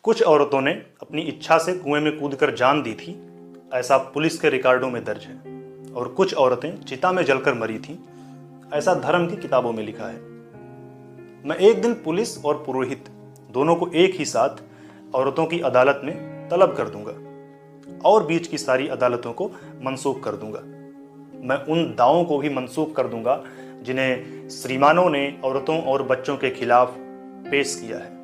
कुछ औरतों ने अपनी इच्छा से कुएं में कूदकर जान दी थी, ऐसा पुलिस के रिकॉर्डों में दर्ज है। और कुछ औरतें चिता में जलकर मरी थीं, ऐसा धर्म की किताबों में लिखा है। मैं एक दिन पुलिस और पुरोहित दोनों को एक ही साथ औरतों की अदालत में तलब कर दूंगा और बीच की सारी अदालतों को मंसूख कर दूंगा। मैं उन दावों को भी मंसूख कर दूंगा जिन्हें श्रीमानों ने औरतों और बच्चों के खिलाफ पेश किया है।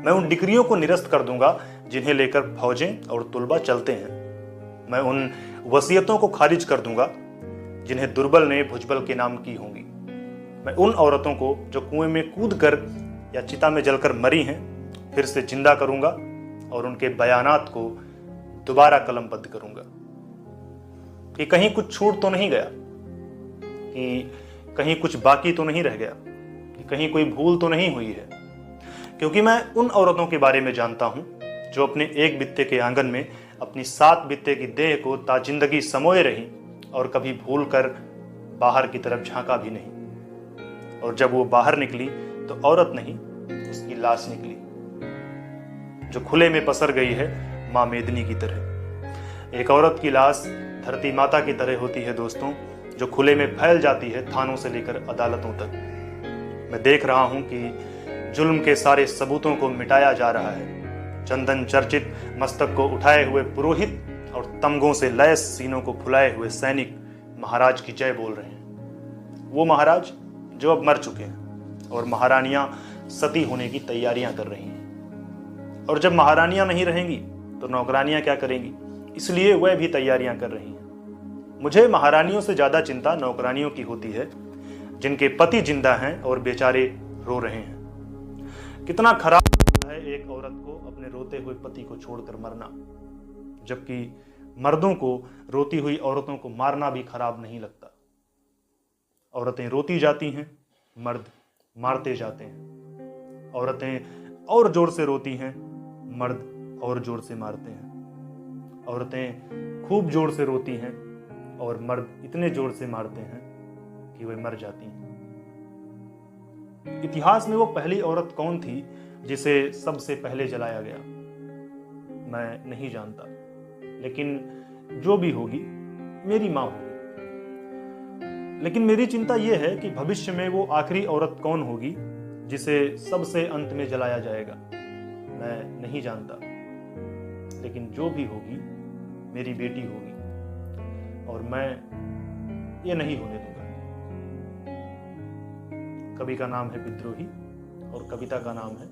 मैं उन डिग्रियों को निरस्त कर दूंगा जिन्हें लेकर फौजें और तुलबा चलते हैं। मैं उन वसीयतों को खारिज कर दूंगा जिन्हें दुर्बल ने भुजबल के नाम की होंगी। मैं उन औरतों को जो कुएं में कूद कर या चिता में जलकर मरी हैं फिर से जिंदा करूंगा और उनके बयानात को दोबारा कलमबद्ध करूंगा कि कहीं कुछ छूट तो नहीं गया, कि कहीं कुछ बाकी तो नहीं रह गया, कि कहीं कोई भूल तो नहीं हुई है। क्योंकि मैं उन औरतों के बारे में जानता हूं जो अपने एक बित्ते के आंगन में अपनी 7 बित्ते की देह को ताजिंदगी समोए रही और कभी भूल कर बाहर की तरफ झांका भी नहीं। और जब वो बाहर निकली तो औरत नहीं, उसकी लाश निकली, जो खुले में पसर गई है मां मेदिनी की तरह। एक औरत की लाश धरती माता की तरह होती है दोस्तों, जो खुले में फैल जाती है थानों से लेकर अदालतों तक। मैं देख रहा हूं कि जुल्म के सारे सबूतों को मिटाया जा रहा है। चंदन चर्चित मस्तक को उठाए हुए पुरोहित और तमगों से लैस सीनों को फुलाए हुए सैनिक महाराज की जय बोल रहे हैं। वो महाराज जो अब मर चुके हैं और महारानियां सती होने की तैयारियां कर रही हैं। और जब महारानियां नहीं रहेंगी तो नौकरानियां क्या करेंगी, इसलिए वह भी तैयारियां कर रही हैं। मुझे महारानियों से ज्यादा चिंता नौकरानियों की होती है जिनके पति जिंदा हैं और बेचारे रो रहे हैं। कितना खराब है एक औरत को अपने रोते हुए पति को छोड़कर मरना, जबकि मर्दों को रोती हुई औरतों को मारना भी खराब नहीं लगता। औरतें रोती जाती हैं, मर्द मारते जाते हैं। औरतें और जोर से रोती हैं, मर्द और जोर से मारते हैं। औरतें खूब जोर से रोती हैं और मर्द इतने जोर से मारते हैं कि वे मर जाती हैं। इतिहास में वो पहली औरत कौन थी जिसे सबसे पहले जलाया गया, मैं नहीं जानता, लेकिन जो भी होगी मेरी मां होगी। लेकिन मेरी चिंता यह है कि भविष्य में वो आखिरी औरत कौन होगी जिसे सबसे अंत में जलाया जाएगा, मैं नहीं जानता। लेकिन जो भी होगी मेरी बेटी होगी और मैं ये नहीं होने दूंगा। कवि का नाम है विद्रोही और कविता का नाम है